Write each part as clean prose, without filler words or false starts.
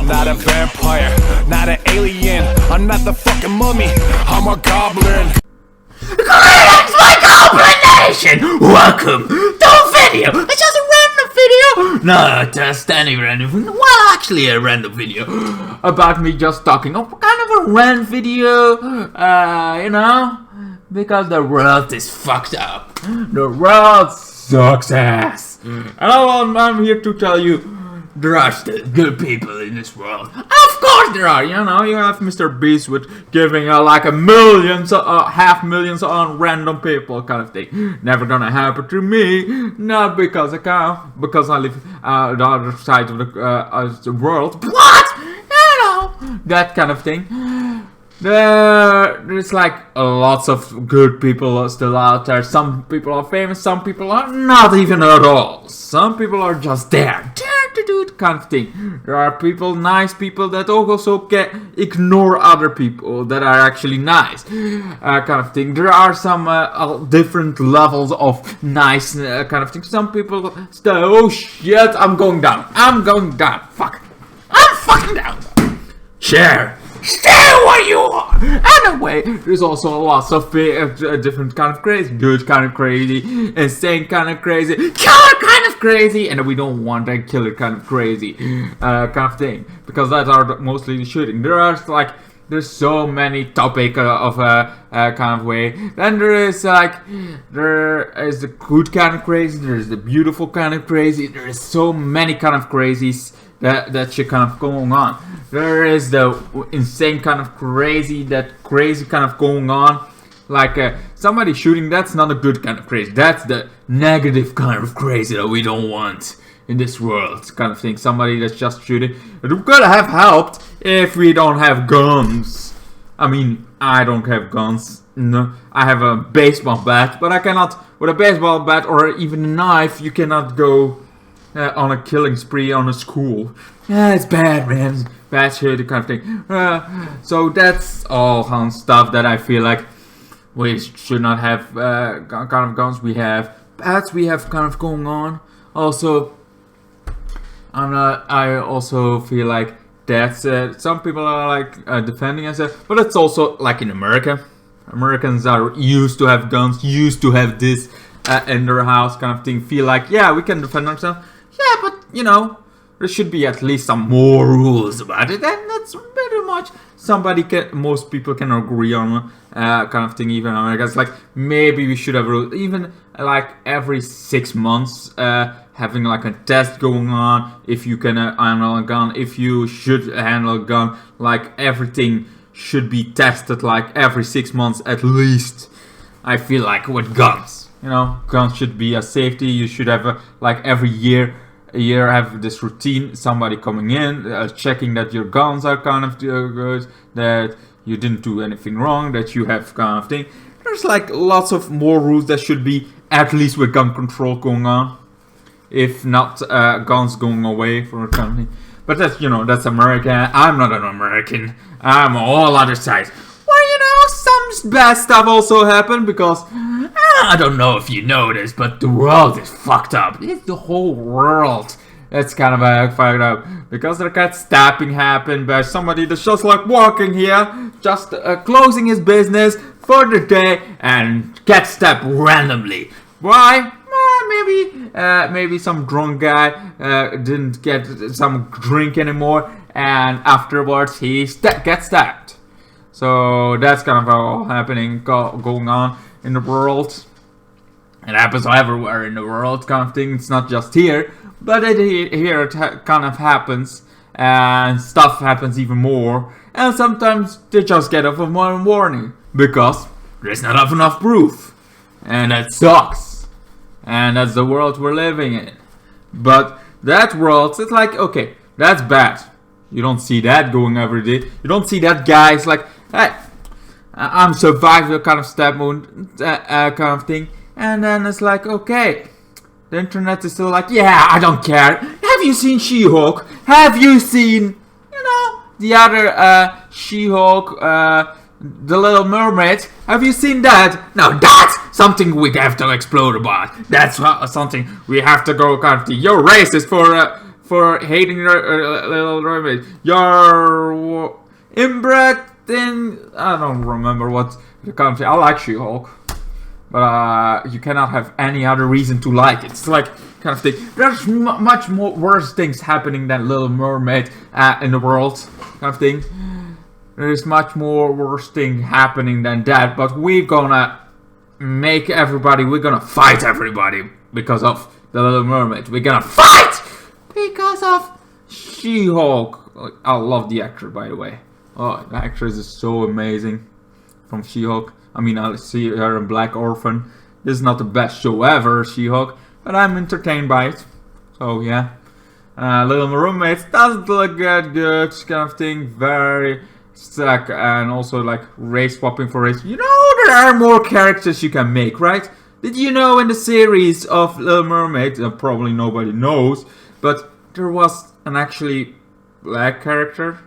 not a vampire, not an alien. I'm not the fucking mummy, I'm a goblin. Greetings, my Goblin Nation! Welcome to a video! It's just a random video! Not just any random video. Well, actually a random video about me just talking. Kind of a random video, you know? Because the world is fucked up. The world sucks ass. And I'm here to tell you, there are still good people in this world. Of course there are, you know, you have Mr. Beast with giving like a millions, half millions on random people kind of thing. Never gonna happen to me, not because I can, because I live the other side of the world. What? You know, that kind of thing. There's like lots of good people still out there. Some people are famous, some people are not even at all. Some people are just there to do it kind of thing. There are people, nice people, that also can ignore other people that are actually nice, kind of thing. There are some different levels of nice kind of thing. Some people still, oh shit, I'm going down. Fuck. I'm fucking down. Share. Stay where you are! Anyway, there's also lots of different kind of crazy. Good kind of crazy, insane kind of crazy, killer kind of crazy, and we don't want that killer kind of crazy kind of thing, because that are mostly the shooting. There's so many topic of kind of way. Then there is the good kind of crazy, there is the beautiful kind of crazy, there is so many kind of crazies that shit kind of going on. There is the insane kind of crazy, that crazy kind of going on. Like somebody shooting, that's not a good kind of crazy. That's the negative kind of crazy that we don't want in this world kind of thing. Somebody that's just shooting. It could have helped if we don't have guns. I mean, I don't have guns. No, I have a baseball bat, but I cannot, with a baseball bat or even a knife, you cannot go on a killing spree on a school. Yeah, it's bad, man. Bad shit, kind of thing. So that's all kind of stuff that I feel like we should not have kind of guns. We have bats, we have kind of going on. Also, I also feel like that's some people are like defending us, but it's also like in America. Americans are used to have guns, used to have this in their house kind of thing. Feel like, yeah, we can defend ourselves. Yeah, but you know, there should be at least some more rules about it, and that's pretty much most people can agree on kind of thing. Even Americans, like, maybe we should have rules, even like every 6 months, having like a test going on if you can handle a gun, if you should handle a gun, like everything should be tested like every 6 months at least. I feel like with guns, you know, guns should be a safety. You should have like every year have this routine, somebody coming in, checking that your guns are kind of good, that you didn't do anything wrong, that you have kind of thing. There's like lots of more rules that should be at least with gun control going on, if not guns going away for a company. But that's, you know, that's America. I'm not an American. I'm all other sides. Well, you know, some bad stuff also happened because I don't know if you know this, but the world is fucked up. It's the whole world that's kind of fucked up, because there got stabbing happened by somebody that's just like walking here, just closing his business for the day and get stabbed randomly. Why? Maybe some drunk guy didn't get some drink anymore, and afterwards he gets stabbed. So that's kind of all happening, going on in the world. It happens everywhere in the world, kind of thing. It's not just here, but here it kind of happens, and stuff happens even more. And sometimes they just get off of one warning because there's not enough proof, and that sucks. And that's the world we're living in. But that world, it's like, okay, that's bad. You don't see that going every day. You don't see that guy's like, hey, I'm surviving kind of stab wound kind of thing. And then it's like, okay, the internet is still like, yeah, I don't care. Have you seen She-Hulk? Have you seen, you know, the other She-Hulk, the Little Mermaid? Have you seen that? Now that's something we have to explode about. That's something we have to go kind of, you're racist for hating your little mermaid. You're inbred in, I don't remember what the country. I like She-Hulk, but you cannot have any other reason to like it. It's like kind of thing. There's much more worse things happening than Little Mermaid in the world, kind of thing. There is much more worse thing happening than that, but we're gonna make everybody, we're gonna fight everybody because of the Little Mermaid. We're gonna fight because of She-Hulk. I love the actor, by the way. Oh, the actress is so amazing from She-Hulk. I mean, I see her in Black Orphan. This is not the best show ever, She-Hulk, but I'm entertained by it. So yeah, Little Mermaid doesn't look that good, kind of thing. Very stuck, and also like race swapping for race. You know, there are more characters you can make, right? Did you know in the series of Little Mermaid, probably nobody knows, but there was an actually black character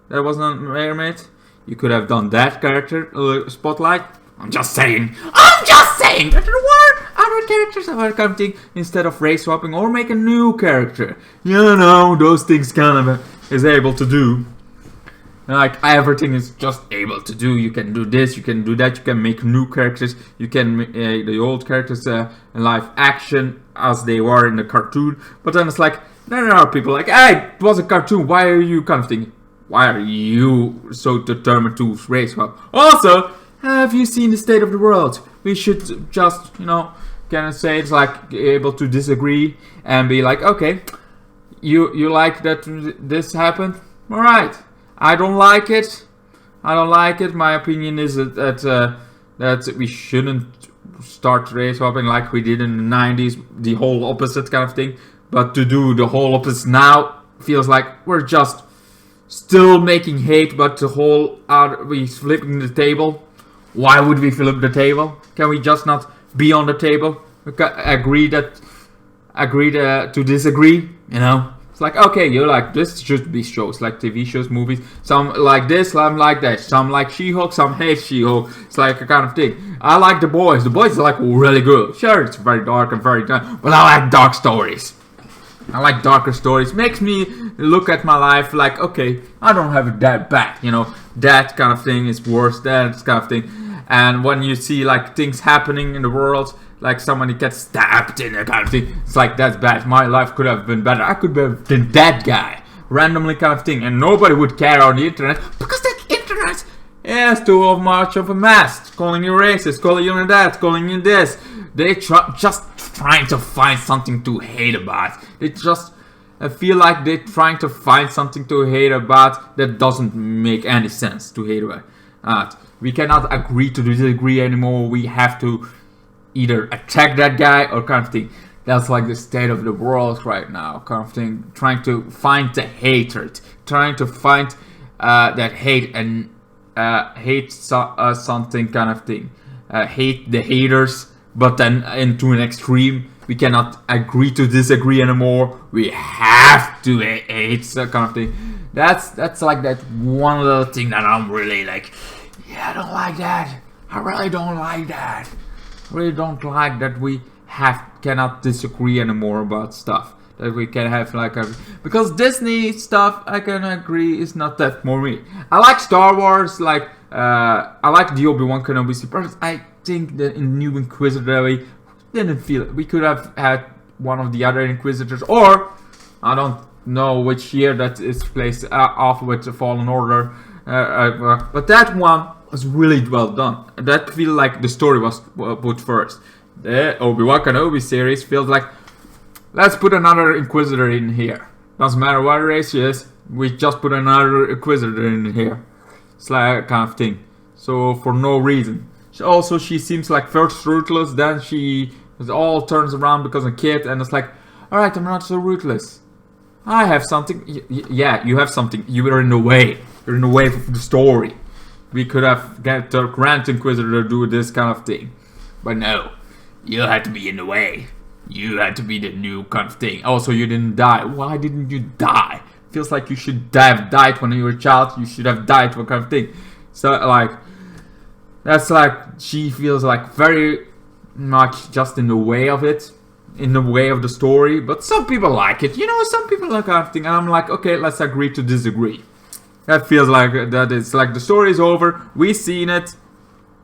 that was not mermaid? You could have done that character, Spotlight. I'm just saying that there were other characters that were coming instead of race swapping or make a new character. You know, those things kind of is able to do. Like everything is just able to do. You can do this, you can do that, you can make new characters, you can make the old characters in live action as they were in the cartoon. But then it's like, there are people like, hey, it was a cartoon, why are you kind of thinking, why are you so determined to race swap? Also, have you seen the state of the world? We should just, you know, kind of say it's like able to disagree and be like, okay, you like that this happened? Alright. I don't like it. My opinion is that we shouldn't start race swapping like we did in the 90s, the whole opposite kind of thing. But to do the whole opposite now feels like we're just still making hate, but the whole we flipping the table. Why would we flip the table? Can we just not be on the table? Agree to disagree, you know? It's like, okay, you like this should be shows, like TV shows, movies. Some like this, some like that. Some like She-Hulk, some hate She-Hulk. It's like a kind of thing. I like The Boys. The Boys is like really good. Sure, it's very dark and very dark, but I like dark stories. I like darker stories. Makes me look at my life like, okay, I don't have it that bad. You know, that kind of thing is worse. That kind of thing. And when you see like things happening in the world, like somebody gets stabbed in a kind of thing, it's like, that's bad. My life could have been better. I could have been that guy. Randomly kind of thing. And nobody would care on the internet because the internet is too much of a mess. Calling you racist, calling you that, calling you this. They just trying to find something to hate about. They just feel like they're trying to find something to hate about that doesn't make any sense to hate about. We cannot agree to disagree anymore. We have to either attack that guy or kind of thing. That's like the state of the world right now, kind of thing. Trying to find the hatred, trying to find that hate and hate something kind of thing. Hate the haters, but then into an extreme. We cannot agree to disagree anymore. We have to hate that kind of thing. That's like that one little thing that I'm really like, yeah, I don't like that. I really don't like that. Really don't like that we cannot disagree anymore about stuff. That we can have like a, because Disney stuff, I can agree, is not that for me. I like Star Wars, like I like the Obi-Wan Kenobi series. I think that in New Inquisitor we didn't feel it. We could have had one of the other Inquisitors, or I don't know which year that is placed off with the Fallen Order, but that one was really well done. That feel like the story was put first. The Obi-Wan Kenobi series feels like, let's put another Inquisitor in here. Doesn't matter what race she is, we just put another Inquisitor in here. It's like a kind of thing. So for no reason. Also, she seems like first ruthless, then she all turns around because of a kid, and it's like, alright, I'm not so ruthless. I have something. Yeah, you have something. You are in the way. You're in the way of the story. We could have get the Rant Inquisitor to do this kind of thing. But no, you had to be in the way. You had to be the new kind of thing. Also, you didn't die. Why didn't you die? Feels like you should have died when you were a child. You should have died for kind of thing. So, like, that's like, she feels like very much just in the way of it. in the way of the story, but some people like it. Some people like kind of thing, and I'm like, okay, let's agree to disagree. That feels like that. It's like the story is over. We've seen it.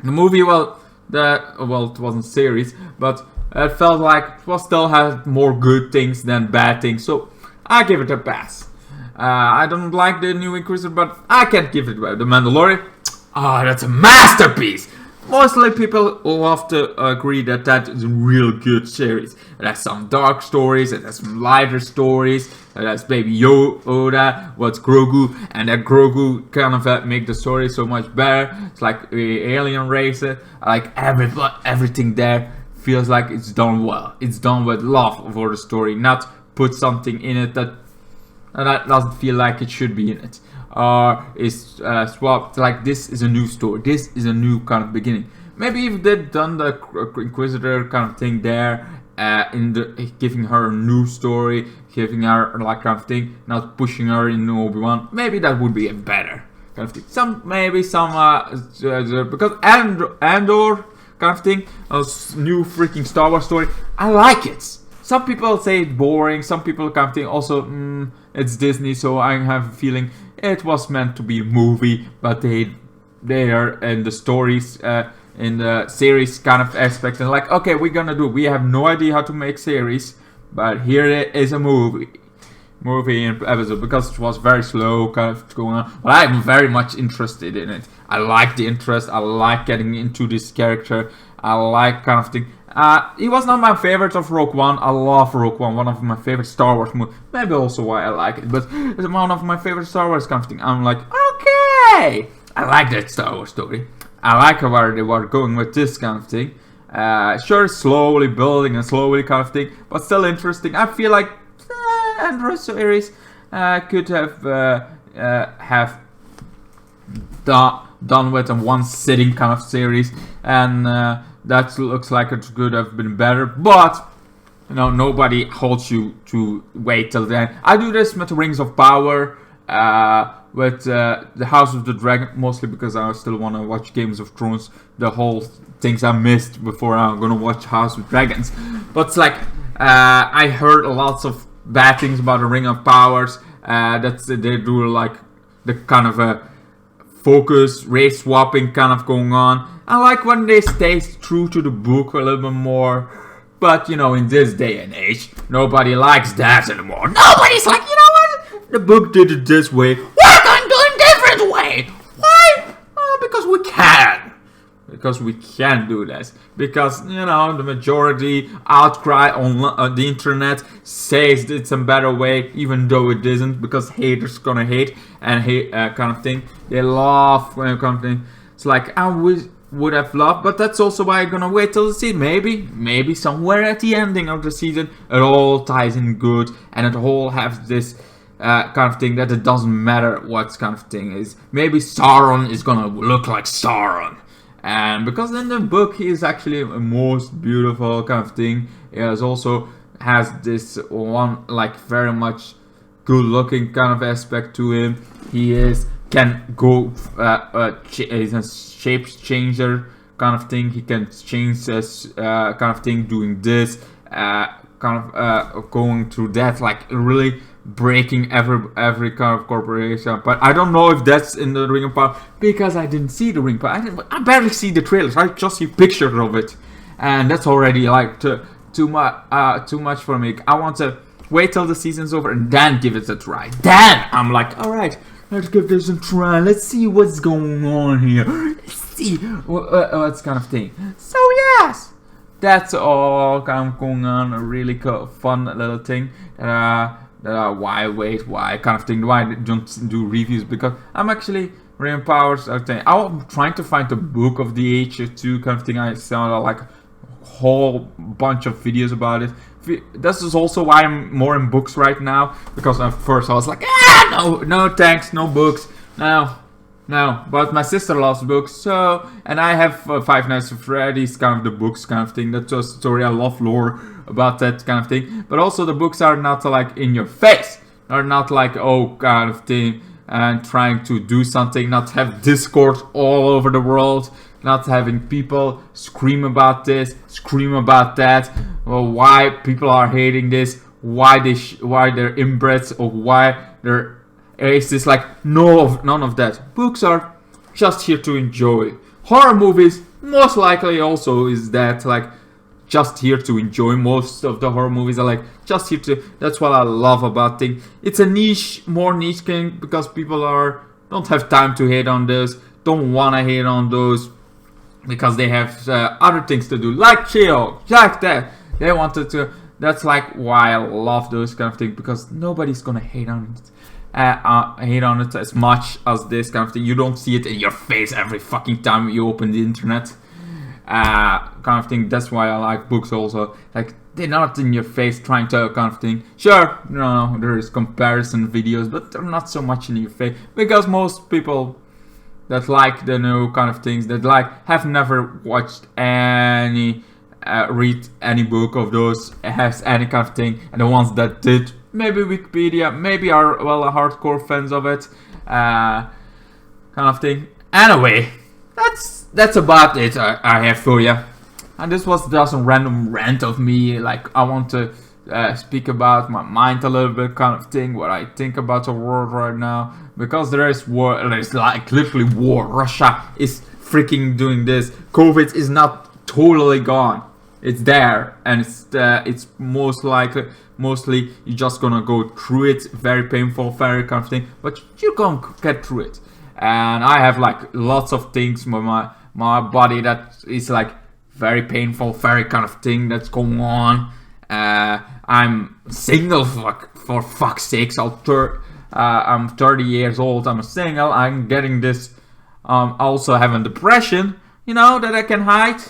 The movie, well, it wasn't series, but it felt like it still had more good things than bad things. So I give it a pass. I don't like the new Inquisitor, but I can't give it away. The Mandalorian, that's a masterpiece. Mostly people love to agree that is a real good series. It has some dark stories, it has some lighter stories, it has Baby Yoda, what's Grogu, and that Grogu kind of make the story so much better. It's like the alien race, like everything there feels like it's done well. It's done with love for the story, not put something in it that doesn't feel like it should be in it. Is swapped, like this is a new story, this is a new kind of beginning. Maybe if they'd done the Inquisitor kind of thing there, giving her a new story, giving her like kind of thing, not pushing her in Obi-Wan, maybe that would be a better kind of thing. Because Andor kind of thing, a new freaking Star Wars story, I like it. Some people say it's boring, some people kind of think also, it's Disney, so I have a feeling it was meant to be a movie, but they are in the stories, in the series kind of aspect, and like, okay, we have no idea how to make series, but here it is a movie in episode, because it was very slow kind of going on, but I'm very much interested in it. I like the interest, I like getting into this character, I like kind of thing. He was not my favorite of Rogue One. I love Rogue One, one of my favorite Star Wars movies. Maybe also why I like it, but it's one of my favorite Star Wars kind of thing. I'm like, okay, I like that Star Wars story. I like where they were going with this kind of thing. Sure, slowly building and slowly kind of thing, but still interesting. I feel like Android series could have done with a one sitting kind of series, and that looks like it could have been better, but nobody holds you to wait till then. I do this with Rings of Power, with the House of the Dragon, mostly because I still want to watch Games of Thrones, the whole things I missed before I'm gonna watch House of Dragons. But it's like, I heard lots of bad things about the Ring of Powers, that they do like the kind of a focus, race swapping kind of going on. I like when they stay true to the book a little bit more. But, in this day and age, nobody likes that anymore. Nobody's like, you know what? The book did it this way. We're going to do it a different way. Why? Because we can. Because we can do this. Because, the majority outcry on the internet says it's a better way, even though it isn't. Because haters gonna hate and hate kind of thing. They love kind of thing. It's like, I would have loved, but that's also why I'm gonna wait till the season. Maybe somewhere at the ending of the season, it all ties in good, and it all has this kind of thing that it doesn't matter what kind of thing is. Maybe Sauron is gonna look like Sauron, and because in the book he is actually a most beautiful kind of thing. He also has this one like very much good looking kind of aspect to him. He can go he's a shape changer kind of thing. He can change this kind of thing, doing this kind of going through that, like really breaking every kind of corporation. But I don't know if that's in the Ring of Power, because I didn't see the Ring of Power. I barely see the trailers. I just see pictures of it, and that's already like too much for me. I want to wait till the season's over and then give it a try. Then I'm like, all right, let's give this a try. Let's see what's going on here. Let's see what's kind of thing. So yes, that's all kind of going on. A really fun little thing. Why wait? Why kind of thing? Why don't do reviews? Because I'm actually Ring Powers. I'm trying to find the book of the H2 kind of thing. I saw like a whole bunch of videos about it. This is also why I'm more in books right now, because at first I was like, no thanks, no books, no, but my sister loves books, so, and I have Five Nights at Freddy's kind of the books kind of thing. That's a story. I love lore about that kind of thing, but also the books are not like in your face, are not like kind of thing, and trying to do something, not have Discord all over the world, not having people scream about this, scream about that, or why people are hating this, why they're inbreds, or why they're racist. Like none of that. Books are just here to enjoy. Horror movies most likely also is that, like, just here to enjoy. Most of the horror movies are like just here to. That's what I love about things. It's a more niche thing because people don't have time to hate on those, don't wanna hate on those because they have other things to do, like chill, like that. They wanted to. That's like why I love those kind of things, because nobody's gonna hate on it. Hate on it as much as this kind of thing. You don't see it in your face every fucking time you open the internet. Kind of thing. That's why I like books also. Like, they're not in your face trying to kind of thing. Sure, there is comparison videos, but they're not so much in your face, because most people that like the new kind of things, that like have never watched any read any book of those, has any kind of thing, and the ones that did, maybe Wikipedia, maybe are hardcore fans of it, kind of thing. Anyway, that's about it I have for you, and this was just a random rant of me. Like, I want to speak about my mind a little bit, kind of thing, what I think about the world right now, because there is war. There's like literally war. Russia is freaking doing this. COVID is not totally gone. It's there, and it's mostly you're just gonna go through it. Very painful, very kind of thing, but you're gonna get through it. And I have like lots of things with my body that is like very painful, very kind of thing that's going on. I'm single, for fuck's sakes. I'm 30 years old. I'm a single. I'm getting this. Also having depression, that I can hide.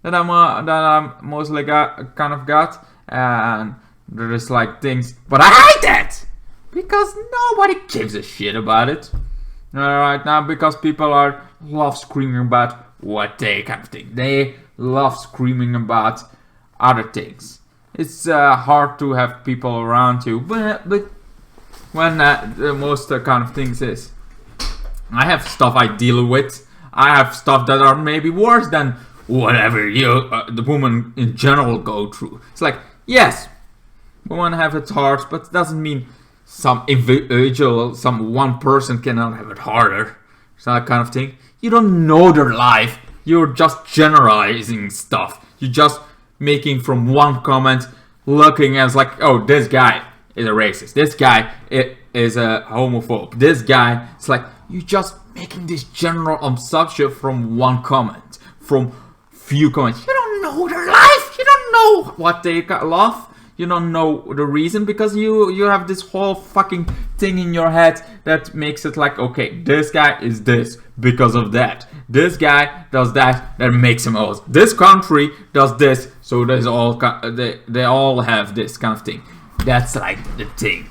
That I'm mostly kind of got, and there is like things, but I hide that because nobody gives a shit about it right now, because people love screaming about what they kind of think. They love screaming about other things. It's hard to have people around you, but when the most kind of things is, I have stuff I deal with. I have stuff that are maybe worse than whatever the women in general go through. It's like, yes, women have it hard, but it doesn't mean some individual, some one person cannot have it harder. So that kind of thing. You don't know their life. You're just generalizing stuff. You're just making from one comment, looking as like, oh, this guy is a racist. This guy is a homophobe. This guy, it's like, you're just making this general assumption from one comment, from few comments. You don't know their life. You don't know what they love. You don't know the reason, because you have this whole fucking thing in your head that makes it like, okay, this guy is this because of that. This guy does that makes him old. This country does this, so there's all they all have this kind of thing. That's like the thing.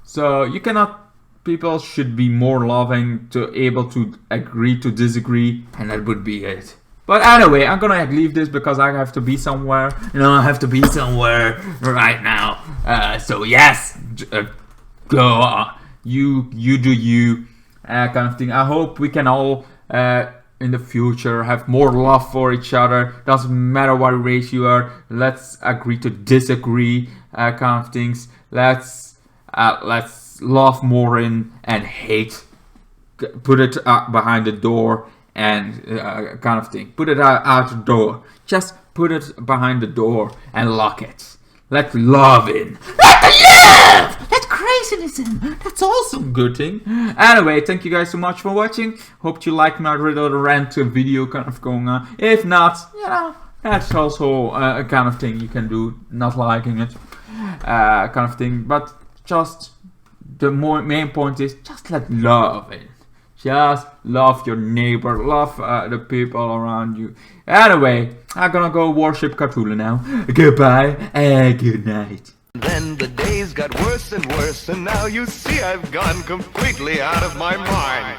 So you cannot. People should be more loving, to able to agree to disagree, and that would be it. But anyway, I'm gonna leave this because I have to be somewhere. I have to be somewhere right now. So yes, go on. You do you, kind of thing. I hope we can all in the future have more love for each other. Doesn't matter what race you are. Let's agree to disagree, kind of things. Let's love more and hate. Put it behind the door. And kind of thing. Put it out the door. Just put it behind the door and lock it. Let love in. Let the love! Let craziness in. That's also a good thing. Anyway, thank you guys so much for watching. Hope you liked my little rant video kind of going on. If not, that's also a kind of thing you can do. Not liking it. Kind of thing. But just the main point is just let love in. Just love your neighbor, love the people around you. Anyway, I'm gonna go worship Cthulhu now. Goodbye and good night. Then the days got worse and worse, and now you see I've gone completely out of my mind.